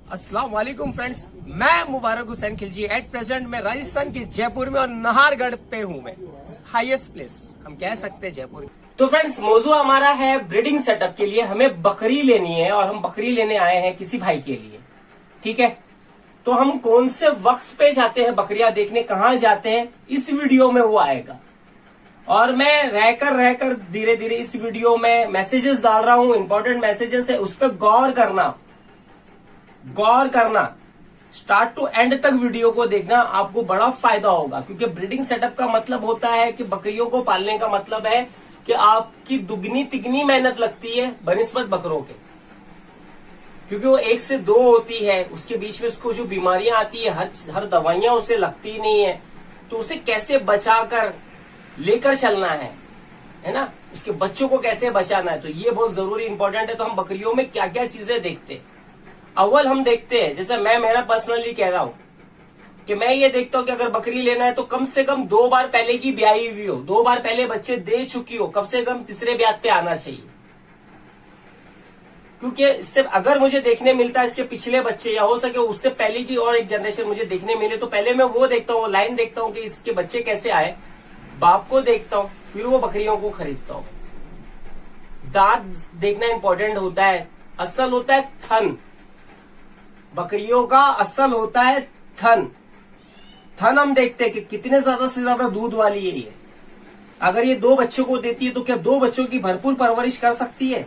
अस्सलाम वालेकुम फ्रेंड्स, मैं मुबारक हुसैन खिलजी। एट प्रेजेंट मैं राजस्थान के जयपुर में और नाहरगढ़ पे हूँ। मैं हाईएस्ट प्लेस हम कह सकते हैं जयपुर में। तो फ्रेंड्स, मौजू हमारा है ब्रीडिंग सेटअप के लिए। हमें बकरी लेनी है और हम बकरी लेने आए हैं किसी भाई के लिए। ठीक है, तो हम कौन से वक्त पे जाते हैं बकरियां देखने, कहाँ जाते हैं, इस वीडियो में वो आएगा। और मैं रहकर धीरे धीरे इस वीडियो में मैसेजेस डाल रहा हूँ, इंपॉर्टेंट मैसेजेस है, उस पर गौर करना। स्टार्ट टू एंड तक वीडियो को देखना, आपको बड़ा फायदा होगा। क्योंकि ब्रीडिंग सेटअप का मतलब होता है कि बकरियों को पालने का मतलब है कि आपकी दुगनी तिगनी मेहनत लगती है बनिस्बत बकरों के। क्योंकि वो 1 से 2 होती है, उसके बीच में उसको जो बीमारियां आती है, हर दवाइयां उसे लगती नहीं है, तो उसे कैसे बचाकर लेकर चलना है ना, उसके बच्चों को कैसे बचाना है, तो ये बहुत जरूरी इंपॉर्टेंट है। तो हम बकरियों में क्या क्या चीजें देखते हैं। अव्वल हम देखते हैं, जैसे मैं मेरा पर्सनली कह रहा हूं कि मैं ये देखता हूं कि अगर बकरी लेना है तो कम से कम 2 बार पहले की ब्याई हुई हो, 2 बार पहले बच्चे दे चुकी हो, कम से कम तीसरे ब्याह पे आना चाहिए। क्योंकि इससे अगर मुझे देखने मिलता है इसके पिछले बच्चे, या हो सके उससे पहले की और एक जनरेशन मुझे देखने मिले, तो पहले मैं वो देखता हूँ, लाइन देखता हूँ कि इसके बच्चे कैसे आए, बाप को देखता हूँ, फिर वो बकरियों को खरीदता हूँ। दांत देखना इंपॉर्टेंट होता है। असल होता है थन, बकरियों का असल होता है थन हम देखते हैं कि कितने ज्यादा से ज्यादा दूध वाली है ये। अगर ये 2 बच्चों को देती है तो क्या 2 बच्चों की भरपूर परवरिश कर सकती है?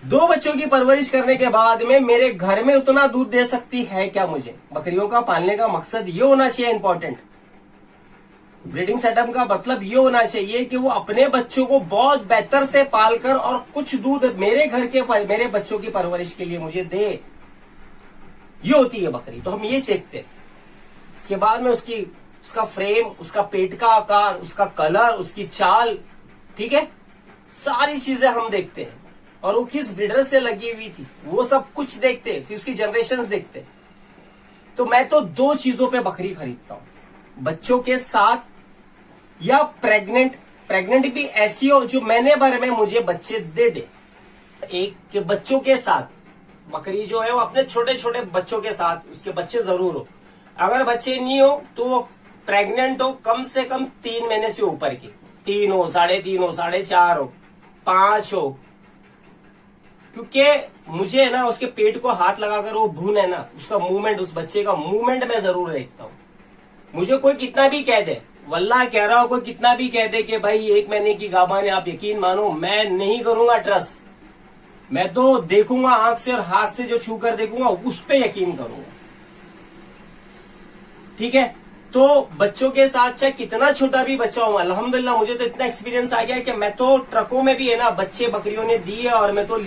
2 बच्चों की परवरिश करने के बाद में मेरे घर में उतना दूध दे सकती है क्या? मुझे बकरियों का पालने का मकसद ये होना चाहिए, इंपॉर्टेंट ब्रीडिंग सेटअप का मतलब ये होना चाहिए कि वो अपने बच्चों को बहुत बेहतर से पालकर और कुछ दूध मेरे बच्चों की परवरिश के लिए मुझे दे। ये होती है बकरी। तो हम ये चेकते हैं। इसके बाद में उसका फ्रेम, उसका पेट का आकार, उसका कलर, उसकी चाल, ठीक है, सारी चीजें हम देखते हैं। और वो किस ब्रीडर से लगी हुई थी वो सब कुछ देखते हैं। फिर उसकी जनरेशंस देखते हैं। तो मैं तो 2 चीजों पे बकरी खरीदता हूं, बच्चों के साथ या प्रेग्नेंट भी ऐसी हो जो महीने भर में मुझे बच्चे दे दे। एक के बच्चों के साथ बकरी जो है वो अपने छोटे छोटे बच्चों के साथ, उसके बच्चे जरूर हो। अगर बच्चे नहीं हो तो वो प्रेग्नेंट हो, कम से कम 3 महीने से ऊपर की, 3 हो, 3.5 हो, 4.5 हो, 5 हो। क्योंकि मुझे है ना उसके पेट को हाथ लगाकर वो भून है ना, उसका मूवमेंट, उस बच्चे का मूवमेंट मैं जरूर देखता हूँ। मुझे कोई कितना भी कह दे, वल्लाह कह रहा हूं, कोई कितना भी कह दे कि भाई 1 महीने की गाभा ने, आप यकीन मानो मैं नहीं करूंगा ट्रस्ट। मैं तो देखूंगा आंख से और हाथ से, जो छू कर देखूंगा उस पे यकीन करूंगा। ठीक है, तो बच्चों के साथ चाहे कितना छोटा भी बच्चा हो, अल्हम्दुलिल्लाह मुझे तो इतना एक्सपीरियंस आ गया है कि मैं तो ट्रकों में भी है ना बच्चे बकरियों ने दी है, और मैं तो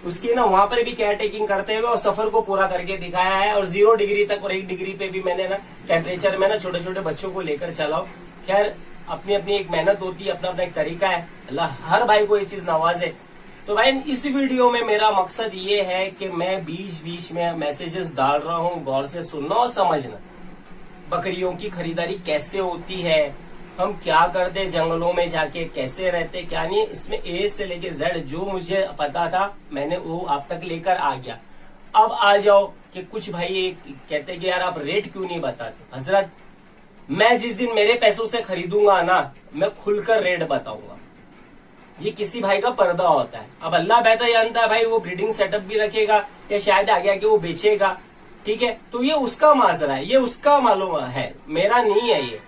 उसकी ना वहां पर भी केयर टेकिंग करते हुए और सफर को पूरा करके दिखाया है। और 0 डिग्री तक और 1 डिग्री पे भी मैंने ना टेम्परेचर में ना छोटे छोटे बच्चों को लेकर चलाओ। खैर अपनी अपनी एक मेहनत होती है, अपना अपना एक तरीका है। अल्लाह हर भाई को ये चीज नवाजे। तो भाई इस वीडियो में मेरा मकसद ये है कि मैं बीच में मैसेजेस डाल रहा हूँ, गौर से सुनना और समझना। बकरियों की खरीदारी कैसे होती है, हम क्या करते जंगलों में जाके, कैसे रहते, क्या नहीं, इसमें A से लेके Z जो मुझे पता था मैंने वो आप तक लेकर आ गया। अब आ जाओ कि कुछ भाई कहते कि यार आप रेट क्यों नहीं बताते। हजरत, मैं जिस दिन मेरे पैसों से खरीदूंगा ना, मैं खुलकर रेट बताऊंगा। ये किसी भाई का पर्दा होता है। अब अल्लाह बेहतर जानता है भाई, वो ब्रीडिंग सेटअप भी रखेगा या शायद आ गया कि वो बेचेगा। ठीक है, तो ये उसका माजरा है, ये उसका मालूम है, मेरा नहीं है ये।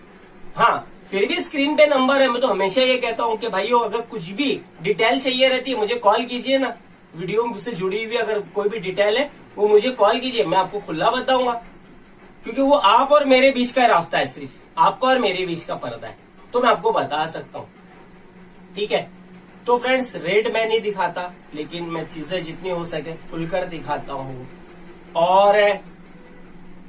हाँ, फिर भी स्क्रीन पे नंबर है। मैं तो हमेशा ये कहता हूँ कि भाइयों अगर कुछ भी डिटेल चाहिए रहती है मुझे कॉल कीजिए ना। वीडियो से जुड़ी हुई अगर कोई भी डिटेल है वो मुझे कॉल कीजिए, मैं आपको खुला बताऊंगा। क्योंकि वो आप और मेरे बीच का रास्ता है, सिर्फ आपका और मेरे बीच का पर्दा है, तो मैं आपको बता सकता हूँ। ठीक है, तो फ्रेंड्स रेट मैं नहीं दिखाता, लेकिन मैं चीजें जितनी हो सके खुलकर दिखाता हूँ। और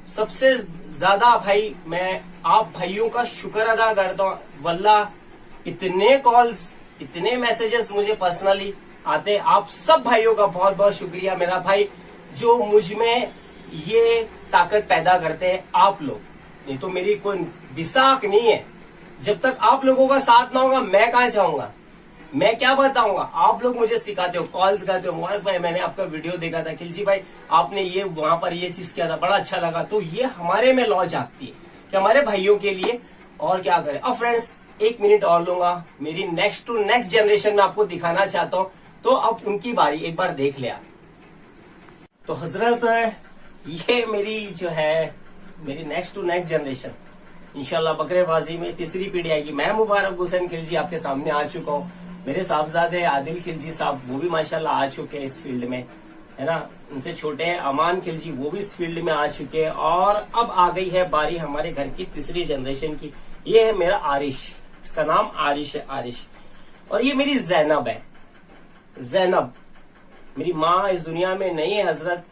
सबसे ज्यादा भाई मैं आप भाइयों का शुक्र अदा करता हूँ। वल्लाह इतने कॉल्स, इतने मैसेजेस मुझे पर्सनली आते, आप सब भाइयों का बहुत बहुत शुक्रिया। मेरा भाई जो मुझ में ये ताकत पैदा करते हैं आप लोग, नहीं तो मेरी कोई विसाख नहीं है। जब तक आप लोगों का साथ ना होगा मैं कहाँ जाऊंगा। मैं क्या बताऊंगा, आप लोग मुझे सिखाते हो, कॉल्स करते हो, मुबारक भाई मैंने आपका वीडियो देखा था, खिलजी भाई आपने ये वहां पर ये चीज किया था, बड़ा अच्छा लगा। तो ये हमारे में लॉ जागती है कि हमारे भाइयों के लिए और क्या करें। अब फ्रेंड्स 1 मिनट और लूंगा, मेरी नेक्स्ट टू नेक्स्ट जनरेशन में आपको दिखाना चाहता हूं, तो अब उनकी बारी, एक बार देख लिया। तो हजरत ये मेरी जो है मेरी नेक्स्ट टू नेक्स्ट जनरेशन, इंशाल्लाह बकरेबाजी में तीसरी पीढ़ी आएगी। मैं मुबारक हुसैन खिलजी आपके सामने आ चुका हूँ, मेरे साहबजादे आदिल खिलजी साहब वो भी माशाल्लाह आ चुके हैं इस फील्ड में, है ना। उनसे छोटे हैं अमान खिलजी, वो भी इस फील्ड में आ चुके हैं। और अब आ गई है बारी हमारे घर की तीसरी जनरेशन की। ये है मेरा आरिश, इसका नाम आरिश है, आरिश। और ये मेरी जैनब है, जैनब मेरी माँ इस दुनिया में नहीं है हजरत,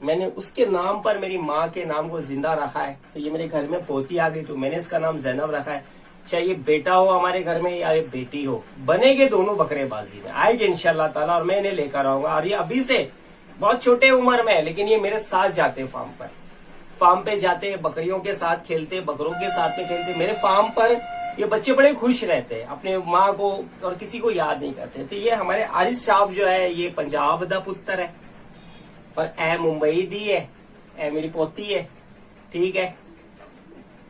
मैंने उसके नाम पर मेरी माँ के नाम को जिंदा रखा है। तो ये मेरे घर में पोती आ गई तो मैंने इसका नाम जैनब रखा है। चाहे ये बेटा हो हमारे घर में या ये बेटी हो, बनेगे दोनों बकरेबाजी में, आएंगे इंशाल्लाह ताला, और मैं इन्हें लेकर आऊंगा। और ये अभी से बहुत छोटे उम्र में है, लेकिन ये मेरे साथ जाते हैं फार्म पे जाते हैं, बकरियों के साथ खेलते, बकरों के साथ में खेलते। मेरे फार्म पर ये बच्चे बड़े खुश रहते हैं, अपने माँ को और किसी को याद नहीं करते। तो ये हमारे आरिफ साहब जो है ये पंजाब दा पुत्र है, पर ए मुंबई दी है, ए मेरी पोती है, ठीक है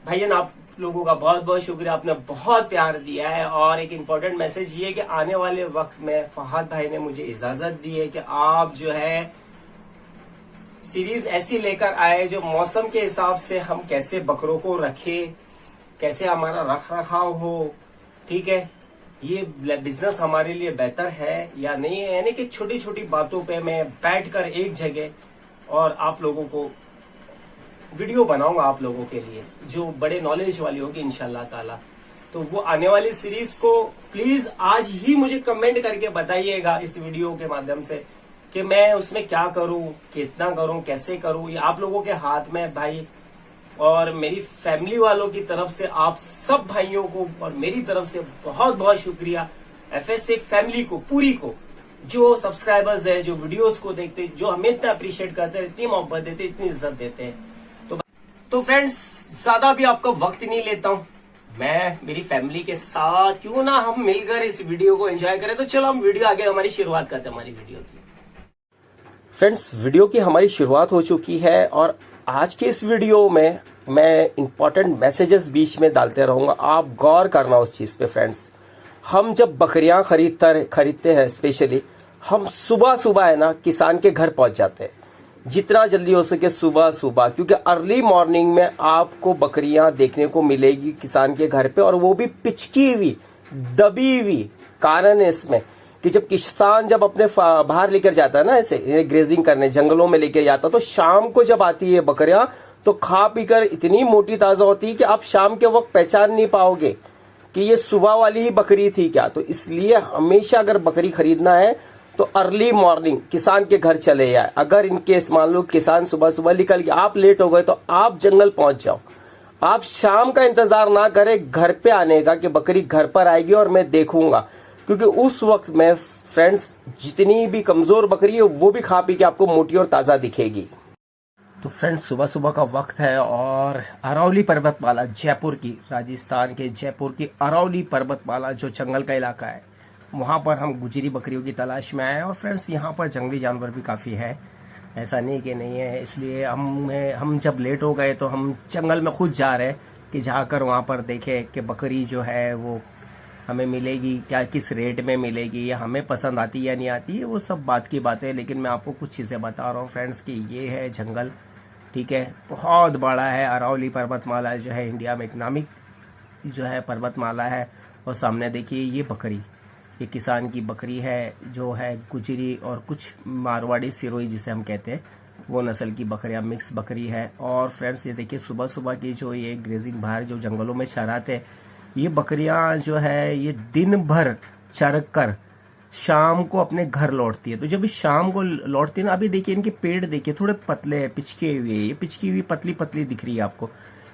भाईजान। आप लोगों का बहुत बहुत शुक्रिया, आपने बहुत प्यार दिया है। और एक इम्पोर्टेंट मैसेज ये कि आने वाले वक्त में फहद भाई ने मुझे इजाजत दी है कि आप जो है सीरीज ऐसी लेकर आए जो मौसम के हिसाब से हम कैसे बकरों को रखे, कैसे हमारा रख रखाव हो, ठीक है, ये बिजनेस हमारे लिए बेहतर है या नहीं है। यानी कि छोटी छोटी बातों पे मैं बैठकर एक जगह और आप लोगों को वीडियो बनाऊंगा, आप लोगों के लिए जो बड़े नॉलेज वाली होगी इंशाल्लाह ताला। तो वो आने वाली सीरीज को प्लीज आज ही मुझे कमेंट करके बताइएगा इस वीडियो के माध्यम से कि मैं उसमें क्या करूं, कितना करूं, कैसे करूं, ये आप लोगों के हाथ में भाई। और मेरी फैमिली वालों की तरफ से आप सब भाइयों को और मेरी तरफ से बहुत बहुत शुक्रिया, FSA फैमिली को पूरी को, जो सब्सक्राइबर्स है, जो वीडियोस को देखते, जो हमें इतना अप्रिशिएट करते हैं, इतनी मोहब्बत देते, इतनी इज्जत देते हैं। तो फ्रेंड्स ज्यादा भी आपका वक्त नहीं लेता हूं, मैं मेरी फैमिली के साथ क्यों ना हम मिलकर इस वीडियो को एंजॉय करें। तो चलो हम वीडियो आगे हमारी शुरुआत करते हैं हमारी वीडियो की। फ्रेंड्स वीडियो की हमारी शुरुआत हो चुकी है और आज के इस वीडियो में मैं इंपॉर्टेंट मैसेजेस बीच में डालते रहूंगा, आप गौर करना उस चीज पे। फ्रेंड्स हम जब बकरियां खरीदते हैं, स्पेशली हम सुबह सुबह है ना किसान के घर पहुंच जाते हैं, जितना जल्दी हो सके सुबह सुबह, क्योंकि अर्ली मॉर्निंग में आपको बकरियां देखने को मिलेगी किसान के घर पे, और वो भी पिचकी हुई, दबी हुई। कारण है इसमें कि जब किसान जब अपने बाहर लेकर जाता है ना, ऐसे ग्रेजिंग करने जंगलों में लेकर जाता, तो शाम को जब आती है बकरियां तो खा पीकर इतनी मोटी ताजा होती है कि आप शाम के वक्त पहचान नहीं पाओगे कि ये सुबह वाली ही बकरी थी क्या। तो इसलिए हमेशा अगर बकरी खरीदना है तो अर्ली मॉर्निंग किसान के घर चले जाए। अगर इनकेस मान लो किसान सुबह सुबह निकल गया, आप लेट हो गए, तो आप जंगल पहुंच जाओ। आप शाम का इंतजार ना करें घर पे आने का कि बकरी घर पर आएगी और मैं देखूंगा, क्योंकि उस वक्त में फ्रेंड्स जितनी भी कमजोर बकरी है वो भी खा पी के आपको मोटी और ताजा दिखेगी। तो फ्रेंड्स सुबह सुबह का वक्त है और अरौली पर्वतमाला, जयपुर की, राजस्थान के जयपुर की अरौली पर्वतमाला जो जंगल का इलाका है, वहां पर हम गुजरी बकरियों की तलाश में आए। और फ्रेंड्स यहाँ पर जंगली जानवर भी काफी है, ऐसा नहीं कि नहीं है। इसलिए हम जब लेट हो गए तो हम जंगल में खुद जा रहे कि जाकर वहां पर देखे कि बकरी जो है वो हमें मिलेगी क्या, किस रेट में मिलेगी, या हमें पसंद आती या नहीं आती है, वो सब बात की बात है। लेकिन मैं आपको कुछ चीजें बता रहा हूँ फ्रेंड्स कि ये है जंगल, ठीक है, बहुत बड़ा है। अरौली पर्वतमाला जो है इंडिया में इकनॉमिक जो है पर्वतमाला है। और सामने देखिए ये बकरी, ये किसान की बकरी है जो है गुजरी और कुछ मारवाड़ी सिरोही जिसे हम कहते हैं, वो नस्ल की बकरियां, मिक्स बकरी है। और फ्रेंड्स ये देखिए सुबह सुबह की जो ये ग्रेजिंग बाहर जो जंगलों में चराते, ये बकरियां जो है ये दिन भर चर कर शाम को अपने घर लौटती है। तो जब शाम को लौटती है ना, अभी देखिए इनके पेड़ देखिए थोड़े पतले हैं, पिचके हुए, ये पिचकी हुई पतली पतली दिख रही है आपको,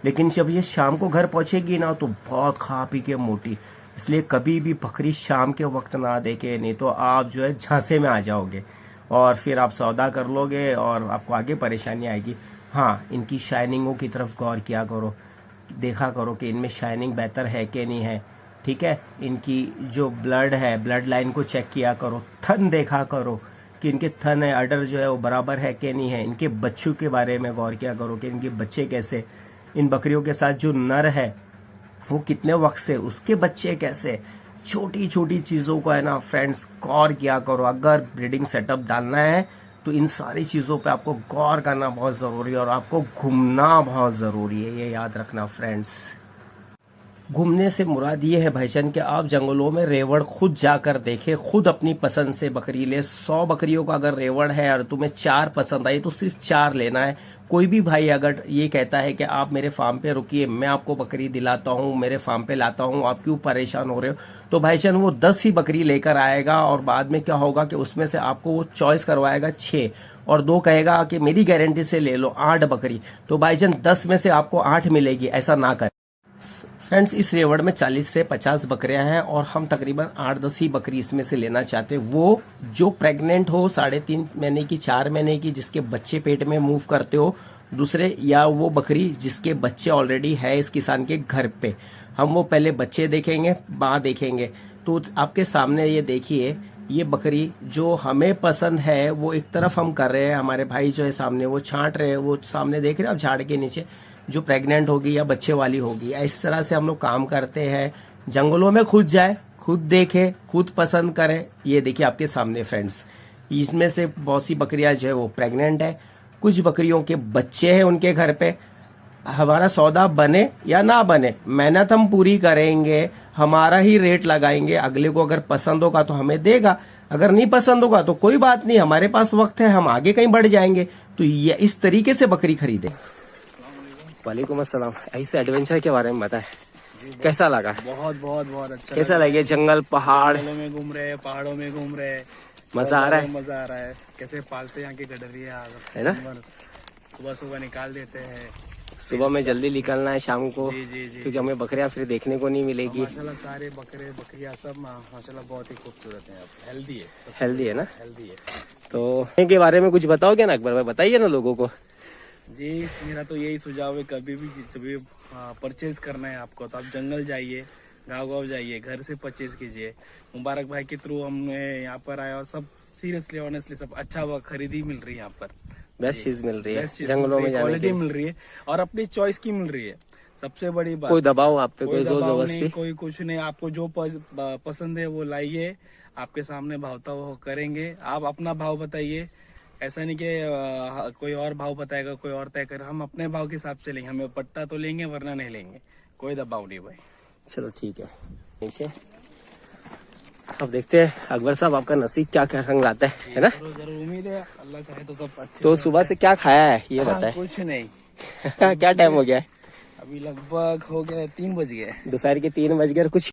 लेकिन जब ये शाम को घर पहुंचेगी ना तो बहुत खा पी के मोटी। इसलिए कभी भी बकरी शाम के वक्त ना देखे, नहीं तो आप जो है झांसे में आ जाओगे और फिर आप सौदा कर लोगे और आपको आगे परेशानी आएगी। हाँ, इनकी शाइनिंगों की तरफ गौर किया करो, देखा करो कि इनमें शाइनिंग बेहतर है कि नहीं है, ठीक है, इनकी जो ब्लड है, ब्लड लाइन को चेक किया करो, थन देखा करो कि इनके थन है, अडर जो है वो बराबर है कि नहीं है। इनके बच्चों के बारे में गौर किया करो कि इनके बच्चे कैसे, इन बकरियों के साथ जो नर है वो कितने वक्त से, उसके बच्चे कैसे, छोटी छोटी चीजों को है ना फ्रेंड्स गौर किया करो। अगर ब्रीडिंग सेटअप डालना है तो इन सारी चीजों पे आपको गौर करना बहुत जरूरी है और आपको घूमना बहुत जरूरी है, ये याद रखना फ्रेंड्स। घूमने से मुराद ये है भाईजान कि आप जंगलों में रेवड़ खुद जाकर देखें, खुद अपनी पसंद से बकरी ले। 100 बकरियों का अगर रेवड़ है और तुम्हें 4 पसंद आई तो सिर्फ 4 लेना है। कोई भी भाई अगर ये कहता है कि आप मेरे फार्म पे रुकिए, मैं आपको बकरी दिलाता हूँ, मेरे फार्म पे लाता हूँ, आप क्यों परेशान हो रहे हो, तो भाईजान वो 10 ही बकरी लेकर आएगा और बाद में क्या होगा कि उसमें से आपको वो चॉइस करवाएगा 6 और 2 कहेगा कि मेरी गारंटी से ले लो 8 बकरी, तो भाईजान 10 में से आपको 8 मिलेगी। ऐसा ना करें फ्रेंड्स। इस रेवड़ में 40 से 50 बकरियां हैं और हम तकरीबन 8-10 ही बकरी इसमें से लेना चाहते हैं। वो जो प्रेग्नेंट हो, 3.5 महीने की, 4 महीने की, जिसके बच्चे पेट में मूव करते हो, दूसरे, या वो बकरी जिसके बच्चे ऑलरेडी है इस किसान के घर पे। हम वो पहले बच्चे देखेंगे, माँ देखेंगे। तो आपके सामने ये देखिए, ये बकरी जो हमें पसंद है वो एक तरफ हम कर रहे हैं, हमारे भाई जो है सामने वो छांट रहे हैं, वो सामने देख रहे हैं आप झाड़ के नीचे, जो प्रेग्नेंट होगी या बच्चे वाली होगी। इस तरह से हम लोग काम करते हैं। जंगलों में खुद जाए, खुद देखे, खुद पसंद करे। ये देखिए आपके सामने फ्रेंड्स, इसमें से बहुत सी बकरियां जो है वो प्रेग्नेंट है, कुछ बकरियों के बच्चे हैं उनके घर पे। हमारा सौदा बने या ना बने, मेहनत हम पूरी करेंगे, हमारा ही रेट लगाएंगे। अगले को अगर पसंद होगा तो हमें देगा, अगर नहीं पसंद होगा तो कोई बात नहीं, हमारे पास वक्त है, हम आगे कहीं बढ़ जाएंगे। तो ये इस तरीके से बकरी खरीदे। वालेकुम अस्सलाम। ऐसे एडवेंचर के बारे में बताएं, कैसा लगा? बहुत बहुत बहुत अच्छा। कैसा लगे? जंगल, पहाड़ में घूम रहे हैं, पहाड़ों में घूम रहे हैं, मजा आ रहा है? मजा आ रहा है। कैसे पालते हैं यहाँ की गडरिया है ना, सुबह सुबह निकाल देते हैं। सुबह में जल्दी निकलना है, शाम को, जी जी जी, क्योंकि हमें बकरियां फिर देखने को नहीं मिलेगी। माशाल्लाह सारे बकरे बकरियां सब माशाल्लाह बहुत ही खूबसूरत हैं। हेल्दी है, हेल्दी है ना, हेल्दी है। तो इनके बारे में कुछ बताओगे ना अकबर भाई, बताइए ना लोगों को। जी मेरा तो यही सुझाव है, कभी भी जब परचेज करना है आपको तो आप जंगल जाइए, गाँव जाइए, घर से परचेज कीजिए। मुबारक भाई के थ्रू हमने यहाँ पर आया और सब सीरियसली ऑनेस्टली सब अच्छा खरीदी मिल रही है यहाँ पर। बेस्ट चीज मिल रही है, जंगलों में क्वालिटी मिल रही है और अपनी चॉइस की मिल रही है। सबसे बड़ी बात, कोई दबाव आप पे, कोई जोर दबाव जबरदस्ती नहीं, कोई कुछ नहीं। आपको जो पसंद है वो लाइए, आपके सामने भावता वो करेंगे। आप अपना भाव बताइए, ऐसा नहीं कि कोई और भाव बताएगा, कोई और तय कर। हम अपने भाव के हिसाब से लेंगे, हमें पट्टा तो लेंगे वरना नहीं लेंगे, कोई दबाव नहीं भाई। चलो ठीक है, नीचे अब देखते हैं अकबर साहब आपका नसीब क्या क्या रंग लाता है ना। जरूर उम्मीद है, अल्लाह चाहे तो सब अच्छे। तो सुबह से क्या खाया है ये बताए? कुछ नहीं क्या टाइम हो गया है? अभी लगभग हो गए 3 बज गए, दोपहर के 3 बज गए कुछ।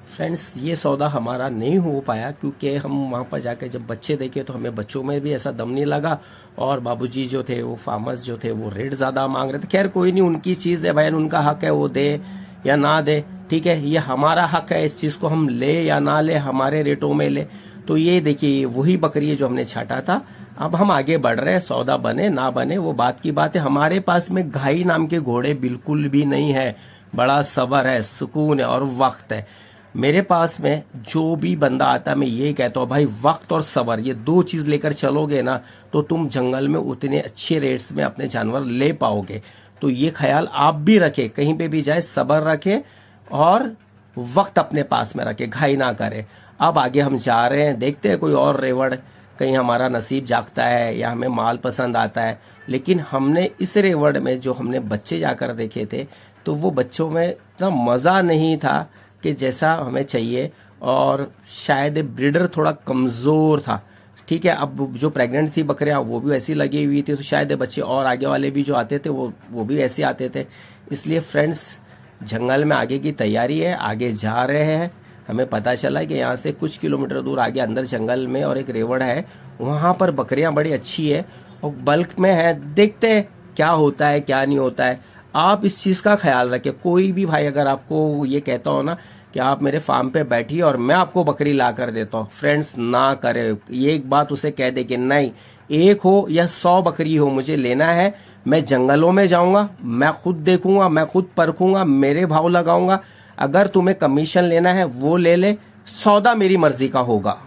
फ्रेंड्स ये सौदा हमारा नहीं हो पाया क्योंकि हम वहां पर जाकर जब बच्चे देखे तो हमें बच्चों में भी ऐसा दम नहीं लगा और बाबूजी जो थे वो फार्मर्स जो थे वो रेट ज्यादा मांग रहे थे। खैर कोई नहीं, उनकी चीज है भाई, उनका हक है, वो दे या ना दे, ठीक है। ये हमारा हक है, इस चीज को हम ले या ना ले, हमारे रेटों में ले। तो ये देखिए वही बकरी है जो हमने छाटा था। अब हम आगे बढ़ रहे हैं, सौदा बने ना बने वो बात की बात है। हमारे पास में घाई नाम के घोड़े बिल्कुल भी नहीं है, बड़ा सब्र है, सुकून है और वक्त है। मेरे पास में जो भी बंदा आता है मैं यही कहता हूँ भाई, वक्त और सब्र ये 2 चीज लेकर चलोगे ना तो तुम जंगल में उतने अच्छे रेट्स में अपने जानवर ले पाओगे। तो ये ख्याल आप भी रखें, कहीं पे भी जाए सब्र रखें और वक्त अपने पास में रखें, घाई ना करें। अब आगे हम जा रहे हैं, देखते हैं कोई और रेवड़, कहीं हमारा नसीब जागता है या हमें माल पसंद आता है। लेकिन हमने इस रेवड़ में जो हमने बच्चे जाकर देखे थे तो वो बच्चों में इतना मजा नहीं था कि जैसा हमें चाहिए, और शायद ब्रीडर थोड़ा कमजोर था, ठीक है। अब जो प्रेग्नेंट थी बकरियां वो भी ऐसी लगी हुई थी, तो शायद बच्चे और आगे वाले भी जो आते थे वो भी ऐसे आते थे। इसलिए फ्रेंड्स जंगल में आगे की तैयारी है, आगे जा रहे हैं। हमें पता चला कि यहाँ से कुछ किलोमीटर दूर आगे अंदर जंगल में और एक रेवड़ है, वहां पर बकरियां बड़ी अच्छी है और बल्क में है। देखते हैं क्या होता है क्या नहीं होता है। आप इस चीज का ख्याल रखें। कोई भी भाई अगर आपको ये कहता हो ना कि आप मेरे फार्म पे बैठिए और मैं आपको बकरी ला कर देता हूँ, फ्रेंड्स ना करे। ये एक बात उसे कह दे कि नहीं, 1 हो या 100 बकरी हो मुझे लेना है, मैं जंगलों में जाऊंगा, मैं खुद देखूंगा, मैं खुद परखूंगा, मेरे भाव लगाऊंगा। अगर तुम्हें कमीशन लेना है वो ले ले, सौदा मेरी मर्जी का होगा।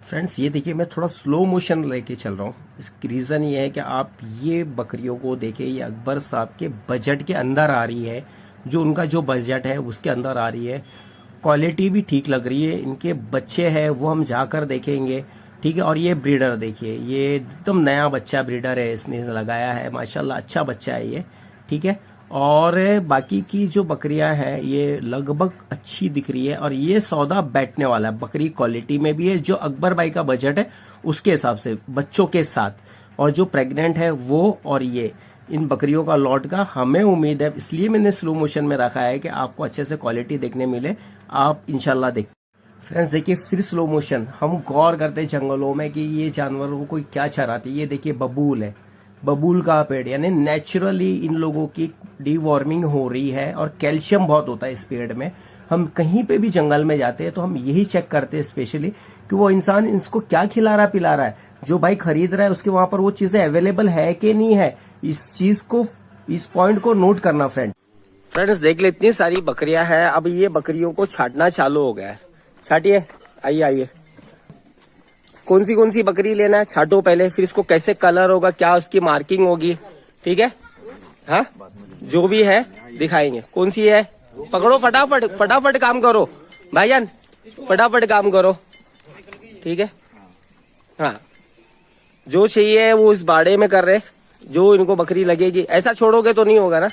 फ्रेंड्स ये देखिए मैं थोड़ा स्लो मोशन लेके चल रहा हूँ, इसकी रीज़न ये है कि आप ये बकरियों को देखिए, ये अकबर साहब के बजट के अंदर आ रही है, जो उनका जो बजट है उसके अंदर आ रही है। क्वालिटी भी ठीक लग रही है, इनके बच्चे हैं वो हम जाकर देखेंगे, ठीक है। और ये ब्रीडर देखिए, ये एकदम नया बच्चा ब्रीडर है, इसने लगाया है, माशाल्लाह अच्छा बच्चा है ये, ठीक है। और बाकी की जो बकरियां हैं ये लगभग अच्छी दिख रही है, और ये सौदा बैठने वाला है, बकरी क्वालिटी में भी है, जो अकबर भाई का बजट है उसके हिसाब से बच्चों के साथ, और जो प्रेग्नेंट है वो, और ये इन बकरियों का लॉट का हमें उम्मीद है, इसलिए मैंने स्लो मोशन में रखा है कि आपको अच्छे से क्वालिटी देखने मिले, आप इंशाल्लाह देख। फ्रेंड्स देखिए फिर स्लो मोशन, हम गौर करते जंगलों में कि ये जानवरों को क्या चराती है। ये देखिए बबूल है, बबूल का पेड़, यानी नेचुरली इन लोगों की डीवॉर्मिंग हो रही है, और कैल्शियम बहुत होता है इस पेड़ में। हम कहीं पे भी जंगल में जाते हैं तो हम यही चेक करते हैं स्पेशली कि वो इंसान इसको क्या खिला रहा पिला रहा है, जो भाई खरीद रहा है उसके वहां पर वो चीजें अवेलेबल है कि नहीं है। इस चीज को, इस पॉइंट को नोट करना फ्रेंड्स देख ले इतनी सारी बकरियां हैं। अब ये बकरियों को छाटना चालू हो गया है, छाटिए, आइए आइए, कौन सी बकरी लेना है छाटो पहले, फिर इसको कैसे कलर होगा, क्या उसकी मार्किंग होगी, ठीक है, हाँ जो भी है दिखाएंगे। कौन सी है, पकड़ो फटाफट काम करो भाईजान, फटाफट काम करो, ठीक है। हाँ जो चाहिए वो इस बाड़े में कर रहे, जो इनको बकरी लगेगी, ऐसा छोड़ोगे तो नहीं होगा ना,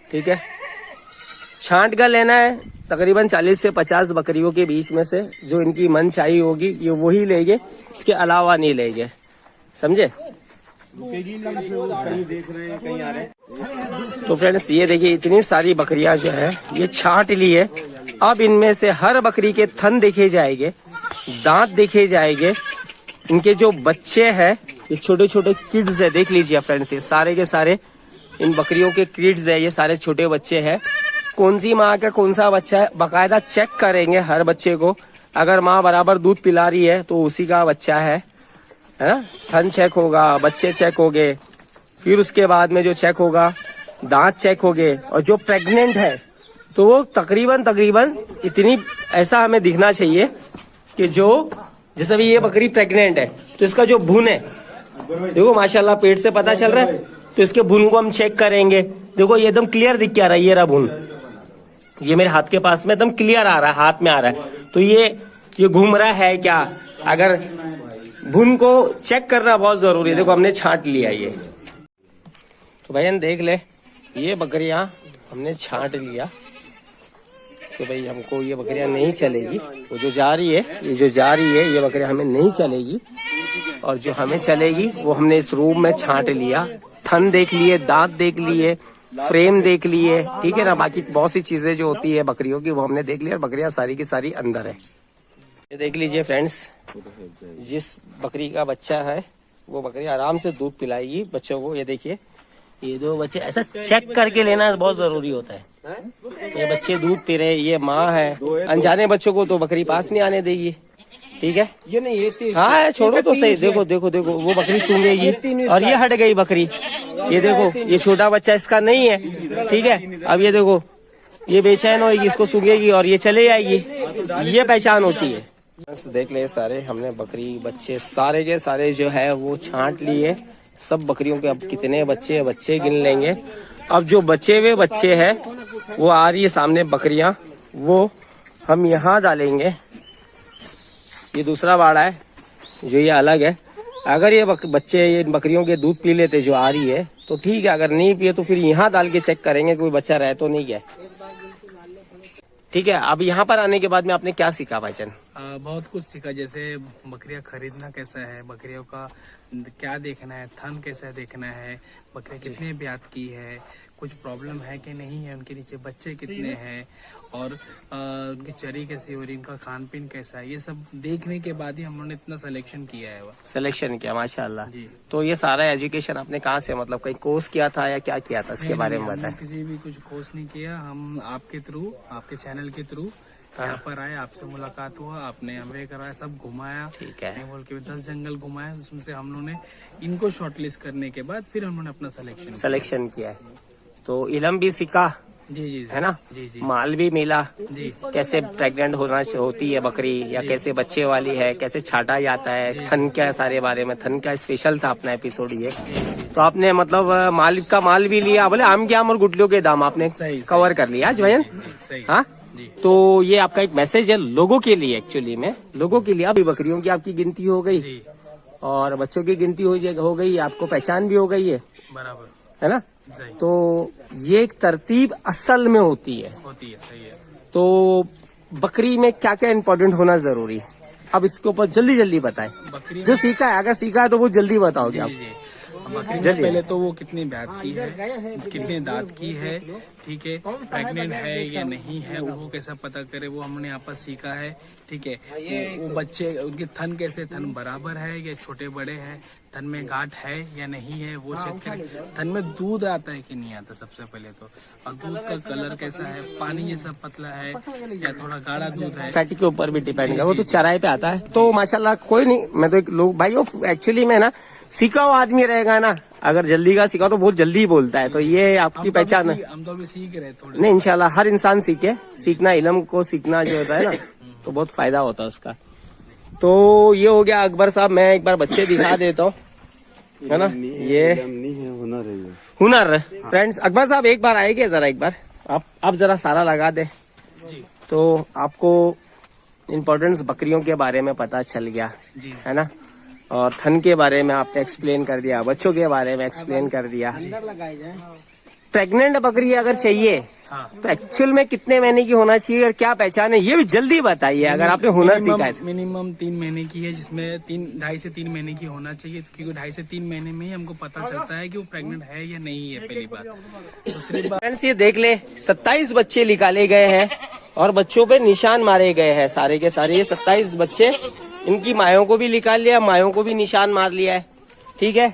ठीक है। छांट कर लेना है, तकरीबन 40 से 50 बकरियों के बीच में से जो इनकी मन चाहिए होगी ये वही लेंगे, इसके अलावा नहीं लेंगे, समझे। तो फ्रेंड्स ये देखिए इतनी सारी बकरियां जो है ये छांट ली है। अब इनमें से हर बकरी के थन देखे जाएंगे, दांत देखे जाएंगे, इनके जो बच्चे हैं ये छोटे छोटे किड्स है, देख लीजिए फ्रेंड्स, ये सारे के सारे इन बकरियों के किड्स है, ये सारे छोटे बच्चे हैं। कौन सी माँ का कौन सा बच्चा है बाकायदा चेक करेंगे हर बच्चे को, अगर माँ बराबर दूध पिला रही है तो उसी का बच्चा है ना। थन चेक होगा, बच्चे चेक होंगे, फिर उसके बाद में जो चेक होगा दांत चेक होंगे, और जो प्रेग्नेंट है तो वो तकरीबन इतनी, ऐसा हमें दिखना चाहिए कि जो, जैसे भी ये बकरी प्रेग्नेंट है तो इसका जो भून है देखो माशाल्लाह पेट से पता चल रहा है, तो इसके भून को हम चेक करेंगे। देखो ये एकदम क्लियर दिख क्या रहा है, ये रहा भून, ये मेरे हाथ के पास में एकदम क्लियर आ रहा है, हाथ में आ रहा है, तो ये घूम रहा है क्या, अगर भून को चेक करना बहुत जरूरी है। देखो हमने छांट लिया ये, तो भैया देख ले ये बकरियां हमने छांट लिया कि भाई हमको ये बकरियां नहीं चलेगी, वो जो जा रही है, ये बकरियां हमें नहीं चलेगी, और जो हमें चलेगी वो हमने इस रूम में छांट लिया। थन देख लिए, दांत देख लिए, फ्रेम देख लिए, ठीक है ना। बाकी बहुत सी चीजें जो होती है बकरियों की वो हमने देख लिया, और बकरियां सारी की सारी अंदर है। ये देख लीजिए फ्रेंड्स, जिस बकरी का बच्चा है वो बकरी आराम से दूध पिलाएगी बच्चों को। ये देखिए ये दो बच्चे, ऐसा चेक करके लेना बहुत जरूरी होता है। ये बच्चे दूध पी रहे, ये माँ है, अनजाने बच्चों को तो बकरी पास नहीं आने देगी, ठीक है। ये नहीं, ये हाँ छोड़ो तो सही, देखो देखो देखो वो बकरी सूंघेगी, और ये हट गई बकरी, ये देखो ये छोटा बच्चा इसका नहीं है, ठीक है। अब ये देखो ये बेचैन होगी, इसको सूंघेगी और ये चले जाएगी, ये पहचान होती है। बस देख ले सारे हमने बकरी बच्चे सारे के सारे जो है वो छांट लिए, सब बकरियों के। अब कितने बच्चे गिन लेंगे। अब जो बचे हुए बच्चे हैं वो आ रही है सामने बकरियां, वो हम यहाँ डालेंगे। ये दूसरा बाड़ा है जो ये अलग है। अगर ये बच्चे ये बकरियों के दूध पी लेते जो आ रही है तो ठीक है, अगर नहीं पिए तो फिर यहाँ डाल के चेक करेंगे कोई बच्चा रह तो नहीं गया, ठीक है। अब यहाँ पर आने के बाद में आपने क्या सीखा भाईजान? बहुत कुछ सीखा, जैसे बकरियां खरीदना कैसा है, बकरियों का क्या देखना है, थन कैसा देखना है, बकरियां कितने ब्यात की है, कुछ प्रॉब्लम है कि नहीं है, उनके नीचे बच्चे कितने हैं, और उनकी चरी कैसी हो रही, इनका खान पीन कैसा है, ये सब देखने के बाद ही हम लोगों ने इतना सिलेक्शन किया है। सिलेक्शन किया माशाल्लाह जी। तो ये सारा एजुकेशन आपने कहाँ से, मतलब कहीं कोर्स किया था या क्या किया था, इसके बारे में बताएं। किसी भी कुछ कोर्स नहीं किया, हम आपके थ्रू, आपके चैनल के थ्रू यहाँ पर आए, आपसे मुलाकात हुआ, आपने हमें कराया, सब घुमाया, ठीक है, बोल के 10 जंगल घुमाया, उसमें से हम लोगों ने इनको शॉर्टलिस्ट करने के बाद फिर हम लोगों ने अपना सिलेक्शन किया है। तो इलम भी सीखा जी जी है ना, जी जी माल भी मिला, जी कैसे प्रेग्नेंट होती है बकरी या कैसे बच्चे वाली है, कैसे छाटा जाता है, थन क्या सारे बारे में, थन का स्पेशल था अपना एपिसोड ये। तो आपने मतलब माल भी लिया, बोले आम के आम और गुटलियों के दाम आपने सही, कवर कर लिया आज भैया। सही हाँ, जी। तो ये आपका एक मैसेज है लोगों के लिए, एक्चुअली में लोगों के लिए। अभी बकरियों की आपकी गिनती हो गई जी और बच्चों की गिनती हो गई, आपको पहचान भी हो गई है बराबर है ना। सही तो ये एक तरतीब असल में होती है। सही है। तो बकरी में क्या क्या इम्पोर्टेंट होना जरूरी है, अब इसके ऊपर जल्दी जल्दी बताएं। बकरी जो सीखा है, अगर सीखा है तो वो जल्दी बताओगे आप। जी बकरी में जल्दी। पहले तो वो कितनी दांत की है, कितने दांत की है, ठीक है, प्रेग्नेंट है या नहीं है वो कैसा पता करे, वो हमने यहाँ पर सीखा है, ठीक है। वो बच्चे उनके थन कैसे, थन बराबर है या छोटे बड़े हैं, थन में गांठ है या नहीं है वो चेक करें, थन में दूध आता है कि नहीं आता सबसे पहले तो, और दूध का कलर कैसा है, पानी ये सब पतला है या थोड़ा गाढ़ा दूध है, फैटी के ऊपर भी डिपेंड है, वो तो चराई पे आता है। तो माशाल्लाह कोई नहीं, मैं तो एक लोग भाई एक्चुअली में ना सीखा हुआ आदमी रहेगा ना, अगर जल्दी का सीखा तो बहुत जल्दी बोलता है, तो ये आपकी पहचान है। हम तो अभी सीख रहे थोड़े। नहीं, इंशाल्लाह हर इंसान सीखे, सीखना इलम को सीखना जो होता है ना तो बहुत फायदा होता है उसका। तो ये हो गया अकबर साहब, मैं एक बार बच्चे दिखा देता हूँ, है ना। ये हुनर फ्रेंड्स, अकबर साहब एक बार आएंगे जरा, एक बार आप जरा सारा लगा दे जी तो आपको इम्पोर्टेंस बकरियों के बारे में पता चल गया, जी है ना। और थन के बारे में आपने एक्सप्लेन कर दिया, बच्चों के बारे में एक्सप्लेन कर दिया। प्रेग्नेंट बकरी अगर चाहिए हाँ। तो एक्चुअल में कितने महीने की होना चाहिए और क्या पहचान है, ये भी जल्दी बताइए अगर आपने हुनर सीखा है। मिनिमम 3 महीने की है, जिसमें 2.5 से 3 महीने की होना चाहिए, क्योंकि 2.5 से 3 महीने में ही हमको पता चलता है कि वो प्रेग्नेंट है या नहीं है, पहली बात। दूसरी बात फ्रेंड्स ये देख ले, 27 बच्चे निकाले गए हैं और बच्चों पे निशान मारे गए हैं सारे के सारे। ये 27 बच्चे, इनकी मायों को भी निकाल लिया, मायों को भी निशान मार लिया है, ठीक है।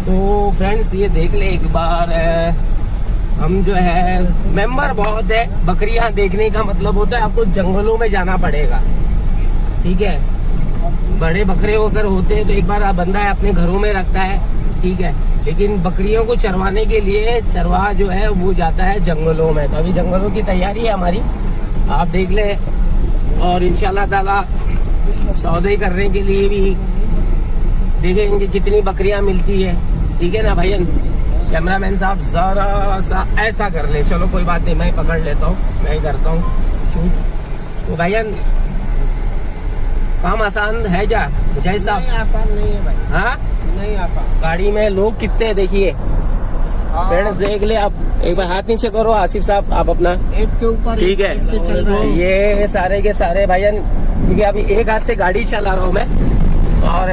तो फ्रेंड्स ये देख ले एक बार, हम जो है मेंबर बहुत है, बकरियां देखने का मतलब होता है आपको जंगलों में जाना पड़ेगा, ठीक है। बड़े बकरे अगर होते हैं तो एक बार बंदा है अपने घरों में रखता है, ठीक है, लेकिन बकरियों को चरवाने के लिए चरवाहा जो है वो जाता है जंगलों में। तो अभी जंगलों की तैयारी है हमारी, आप देख ले। और इंशाल्लाह ताला सौदे करने के लिए भी देखेंगे कितनी बकरियां मिलती है, ठीक है ना भैया। कैमरामैन साहब जरा सा ऐसा कर ले, चलो कोई बात नहीं, मैं पकड़ लेता हूँ, मैं ही करता हूँ शूट। तो भैया काम आसान है क्या जय साहब? आसान नहीं है भाई, हाँ नहीं आसान। गाड़ी में लोग कितने देखिए फ्रेंड्स, देख ले आप, एक बार हाथ नीचे करो आसिफ साहब, आप अपना एक के ऊपर ठीक है। एक पे चल रहा है। ये सारे के सारे भाईजान, क्योंकि अभी एक हाथ से गाड़ी चला रहा हूँ मैं और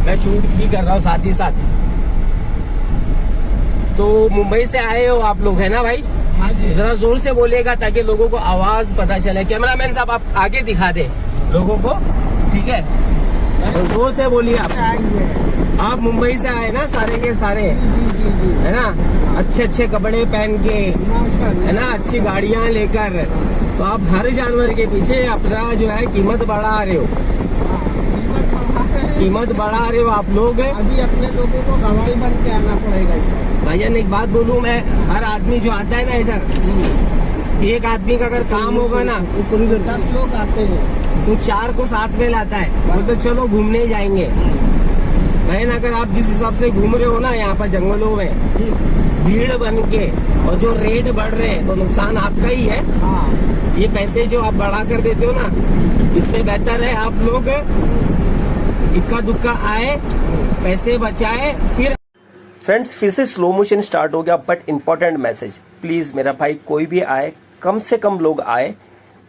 मैं शूट भी कर रहा हूँ साथ ही साथ। तो मुंबई से आए हो आप लोग, है ना भाई? हाँ जी। जरा जोर से बोलिएगा ताकि लोगों को आवाज पता चले। कैमरामैन साहब आप आगे दिखा दे लोगों को, ठीक है, तो जोर से बोलिए आप मुंबई से आए ना सारे के सारे, है ना, अच्छे अच्छे कपड़े पहन के, है ना, अच्छी गाड़ियां लेकर, तो आप हर जानवर के पीछे अपना जो है कीमत बढ़ा रहे हो, कीमत बढ़ा रहे हो आप लोग। अभी अपने लोगों को गवाही बन के आना पड़ेगा। भाईजान एक बात बोलूं मैं, हर आदमी जो आता है ना इधर, एक आदमी का अगर काम होगा ना, 10 लोग आते हैं तो 4 को साथ में लाता है, बोलते चलो घूमने जाएंगे। बहन अगर आप जिस हिसाब से घूम रहे हो ना यहाँ पर जंगलों में भीड़ बन के, और जो रेट बढ़ रहे हैं तो नुकसान आपका ही है। हाँ। ये पैसे जो आप बढ़ा कर देते हो ना, इससे बेहतर है आप लोग इक्का दुक्का आए, पैसे बचाए, फिर। फ्रेंड्स फिर से स्लो मोशन स्टार्ट हो गया, बट इम्पोर्टेंट मैसेज, प्लीज मेरा भाई कोई भी आए, कम से कम लोग आए,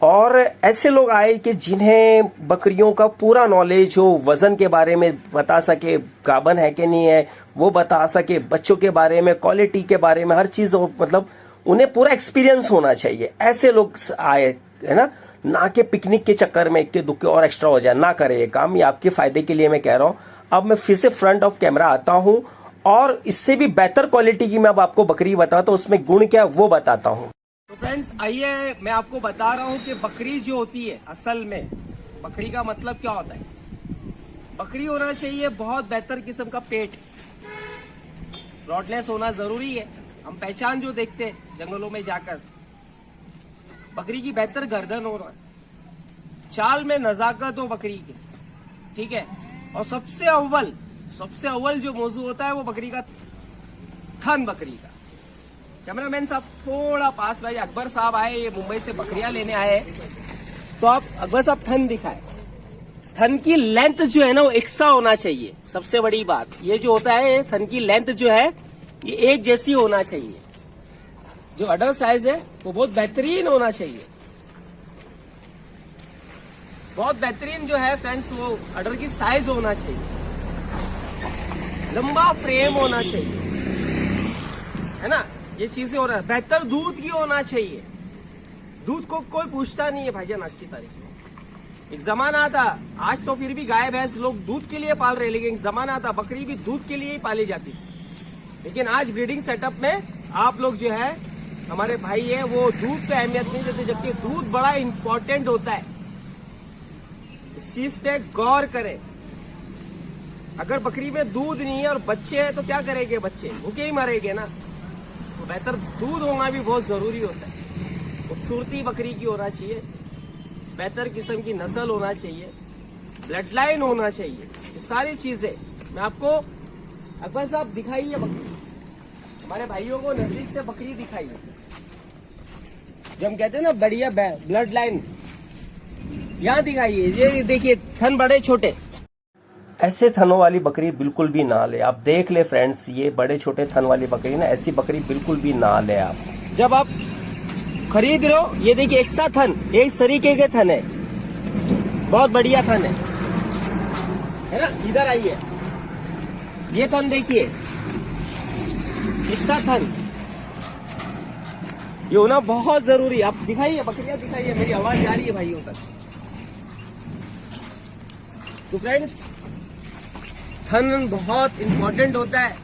और ऐसे लोग आए कि जिन्हें बकरियों का पूरा नॉलेज हो, वजन के बारे में बता सके, गाबन है कि नहीं है वो बता सके, बच्चों के बारे में, क्वालिटी के बारे में, हर चीज मतलब उन्हें पूरा एक्सपीरियंस होना चाहिए। ऐसे लोग आए, है ना कि पिकनिक के चक्कर में इक्के दुक्के और एक्स्ट्रा हो जाए, ना करे ये काम, ये आपके फायदे के लिए मैं कह रहा हूं। अब मैं फिर से फ्रंट ऑफ कैमरा आता हूं और इससे भी बेहतर क्वालिटी की मैं अब आपको बकरी बताता हूं, उसमें गुण क्या वो बताता हूं। तो फ्रेंड्स आइए मैं आपको बता रहा हूं कि बकरी जो होती है, असल में बकरी का मतलब क्या होता है। बकरी होना चाहिए बहुत बेहतर किस्म का पेट, ब्रॉडनेस होना जरूरी है। हम पहचान जो देखते हैं जंगलों में जाकर, बकरी की बेहतर गर्दन होना, चाल में नजाकत हो बकरी की, ठीक है। और सबसे अव्वल जो मौजू होता है वो बकरी का थन, बकरी का। कैमरामैन साहब थोड़ा पास भाई, अकबर साहब आए, ये मुंबई से बकरियां लेने आए, तो आप अकबर साहब थन दिखाए। थन की लेंथ जो है ना वो एक सा होना चाहिए। सबसे बड़ी बात ये जो होता है, थन की लेंथ जो है ये एक जैसी होना चाहिए। जो अडल्ट साइज है वो बहुत बेहतरीन होना चाहिए, बहुत बेहतरीन जो है फ्रेंड्स, वो अडल्ट की साइज होना चाहिए, लंबा फ्रेम होना चाहिए, है ना। ये चीजें हो रहा है। बेहतर दूध की होना चाहिए। दूध को कोई पूछता नहीं है भाईजान आज की तारीख में। एक जमाना था, आज तो फिर भी गाय भैंस लोग दूध के लिए पाल रहे, लेकिन एक जमाना था बकरी भी दूध के लिए ही पाली जाती थी। लेकिन आज ब्रीडिंग सेटअप में आप लोग जो है, हमारे भाई है, वो दूध पे अहमियत नहीं देते, जबकि दूध बड़ा इंपॉर्टेंट होता है। इस चीज पे गौर करें। अगर बकरी में दूध नहीं है और बच्चे हैं तो क्या करेंगे? बच्चे भूखे ही मरेंगे ना। तो बेहतर दूध होना भी बहुत जरूरी होता है। खूबसूरती बकरी की होना चाहिए, बेहतर किस्म की नस्ल होना चाहिए, ब्लड लाइन होना चाहिए। ये सारी चीजें मैं आपको, अकबर साहब दिखाइए बकरी, हमारे भाइयों को नजदीक से बकरी दिखाइए। जो हम कहते हैं ना बढ़िया ब्लड लाइन, यहाँ दिखाइए। ये देखिए थन बड़े छोटे, ऐसे थनों वाली बकरी बिल्कुल भी ना ले। आप देख ले फ्रेंड्स, ये बड़े छोटे थन वाली बकरी ना, ऐसी बकरी बिल्कुल भी ना ले आप। जब आप खरीद रहे हो, ये देखिए एक सा थन, एक तरीके के थन है, बहुत बढ़िया थन है ना। इधर आइए, ये थन देखिए, एक सा थन, ये होना बहुत जरूरी। आप दिखाइए बकरियां दिखाइए, मेरी आवाज जा रही है भाइयों तक। तो फ्रेंड्स, थन बहुत इंपॉर्टेंट होता है,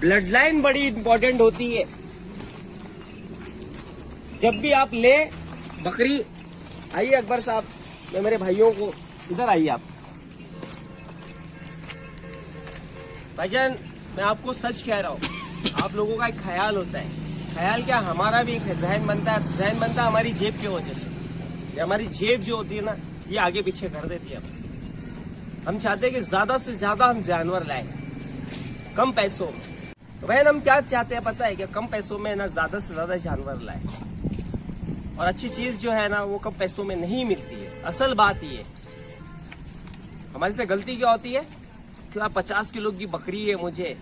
ब्लड लाइन बड़ी इंपॉर्टेंट होती है। जब भी आप ले बकरी, आइए अकबर साहब, मैं मेरे भाइयों को, इधर आइए आप भाईजान। मैं आपको सच कह रहा हूँ, आप लोगों का एक ख्याल होता है। ख्याल क्या, हमारा भी एक जहन बनता है। जहन बनता है हमारी जेब की वजह से। ये हमारी जेब जो होती है ना, ये आगे पीछे कर देती है। हम चाहते हैं कि ज्यादा से ज्यादा हम जानवर लाए कम पैसों में। तो बहन हम क्या चाहते हैं पता है कि कम पैसों में ना ज्यादा से ज्यादा जानवर लाए। और अच्छी चीज जो है ना वो कम पैसों में नहीं मिलती है। असल बात ये, हमारे से गलती क्या होती है कि आप 50 किलो की बकरी है मुझे,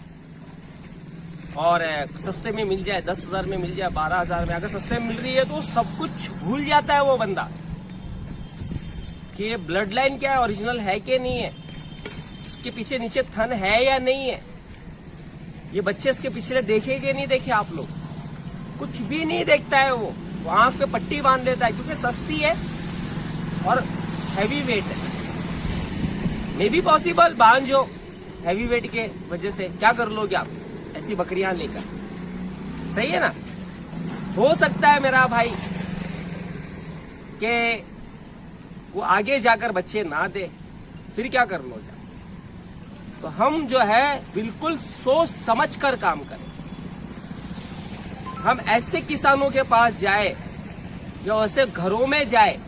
और सस्ते में मिल जाए, 10,000 में मिल जाए, 12,000 में, अगर सस्ते में मिल रही है तो सब कुछ भूल जाता है वो बंदा कि ये ब्लड लाइन क्या है, ओरिजिनल है कि नहीं है, इसके पीछे नीचे थन है या नहीं है, ये बच्चे इसके पिछले देखे कि नहीं देखे आप लोग, कुछ भी नहीं देखता है वो आंख पे पट्टी बांध देता है क्योंकि सस्ती है और हैवी वेट है। मे बी पॉसिबल बांझो हैवी वेट के वजह से क्या कर लोगे आप ऐसी बकरियां लेकर, सही है ना। हो सकता है मेरा भाई कि वो आगे जाकर बच्चे ना दे, फिर क्या कर लोगे। तो हम जो है बिल्कुल सोच समझ कर काम करें। हम ऐसे किसानों के पास जाए या ऐसे घरों में जाए,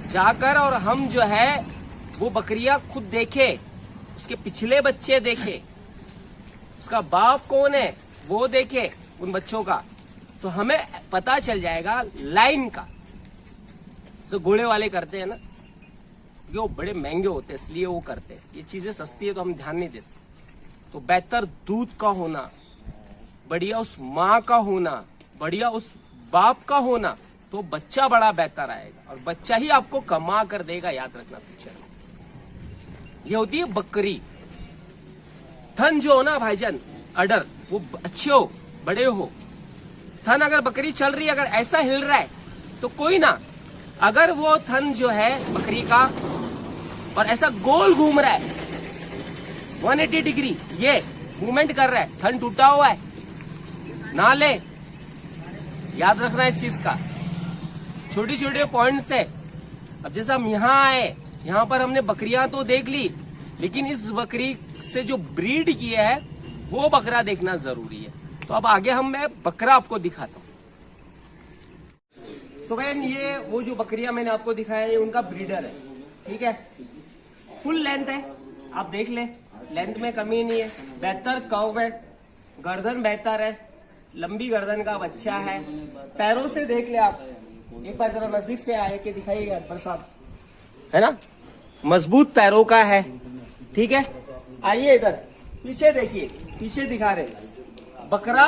जाकर और हम जो है वो बकरियां खुद देखे, उसके पिछले बच्चे देखे, उसका बाप कौन है वो देखे उन बच्चों का, तो हमें पता चल जाएगा लाइन का। जो घोड़े वाले करते हैं ना, क्योंकि वो बड़े महंगे होते हैं इसलिए वो करते हैं। ये चीजें सस्ती है तो हम ध्यान नहीं देते। तो बेहतर दूध का होना, बढ़िया उस माँ का होना, बढ़िया उस बाप का होना, तो बच्चा बड़ा बेहतर आएगा और बच्चा ही आपको कमा कर देगा। याद रखना फ्यूचर में। ये होती है बकरी। थन जो हो ना भाईजान, अडर वो अच्छे हो, बड़े हो। थन अगर बकरी चल रही है, अगर ऐसा हिल रहा है तो कोई ना, अगर वो थन जो है बकरी का और ऐसा गोल घूम रहा है 180 डिग्री, ये मूवमेंट कर रहा है, थन टूटा हुआ है ना ले। याद रखना इस चीज का। छोटे छोटे पॉइंट्स है। अब जैसे हम यहाँ आए, यहाँ पर हमने बकरियां तो देख ली, लेकिन इस बकरी से जो ब्रीड किया है वो बकरा देखना जरूरी है। तो अब आगे मैं बकरा आपको दिखाता हूँ। तो बहन ये वो जो बकरियां मैंने आपको दिखाया है, ये उनका ब्रीडर है, ठीक है। फुल लेंथ है, आप देख ले, लेंथ में कमी नहीं है, बेहतर कर्व है, गर्दन बेहतर है, लंबी गर्दन का बच्चा है। पैरों से देख ले आप, एक बार जरा नजदीक से आए के दिखाइएगा अकबर साहब, है ना, मजबूत पैरों का है, ठीक है। आइए इधर पीछे देखिए, पीछे दिखा रहे बकरा,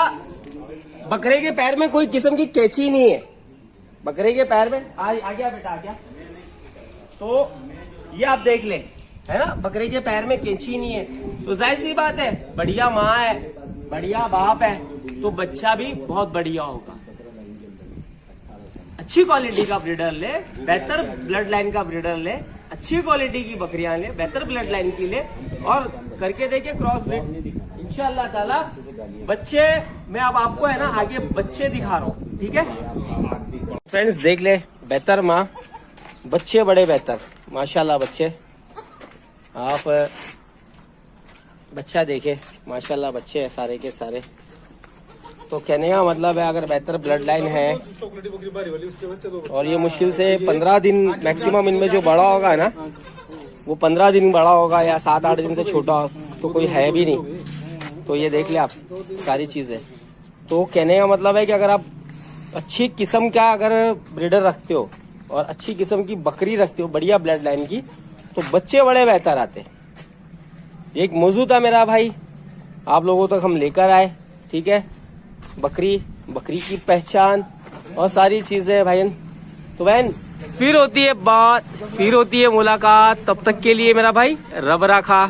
बकरे के पैर में कोई किस्म की कैची नहीं है, बकरे के पैर में आ गया बेटा, आ गया। तो ये आप देख ले, है ना, बकरे के पैर में कैंची नहीं है, तो जाहिर सी बात है, बढ़िया माँ है, बढ़िया बाप है, तो बच्चा भी बहुत बढ़िया होगा। अच्छी क्वालिटी का ब्रीडर ले, बेहतर ब्लड लाइन का ब्रीडर ले, अच्छी क्वालिटी की बकरियां ले, बेहतर ब्लड लाइन की ले, और करके देखे क्रॉस ब्रीड, इंशाअल्लाह ताला बच्चे। मैं अब आपको है ना आगे बच्चे दिखा रहा हूँ, ठीक है फ्रेंड्स। देख ले, बेहतर माँ, बच्चे बड़े बेहतर, माशाल्लाह बच्चे। आप बच्चा देखे, माशाल्लाह बच्चे हैं सारे के सारे। तो कहने का मतलब है, अगर बेहतर ब्लड लाइन है, और ये मुश्किल से 15 दिन मैक्सिमम इनमें जो बड़ा होगा ना, वो 15 दिन बड़ा होगा, या 7-8 दिन से छोटा हो, तो कोई है भी नहीं। तो ये देख ले आप, सारी चीजें। तो कहने का मतलब है कि अगर आप अच्छी किस्म का अगर ब्रीडर रखते हो और अच्छी किस्म की बकरी रखते हो, बढ़िया ब्लड लाइन की, तो बच्चे बड़े बेहतर आते। एक मौजू था मेरा भाई, आप लोगों तक हम लेकर आए, ठीक है। बकरी की पहचान और सारी चीजें भाई। तो बहन फिर होती है बात, फिर होती है मुलाकात, तब तक के लिए मेरा भाई रब रखा।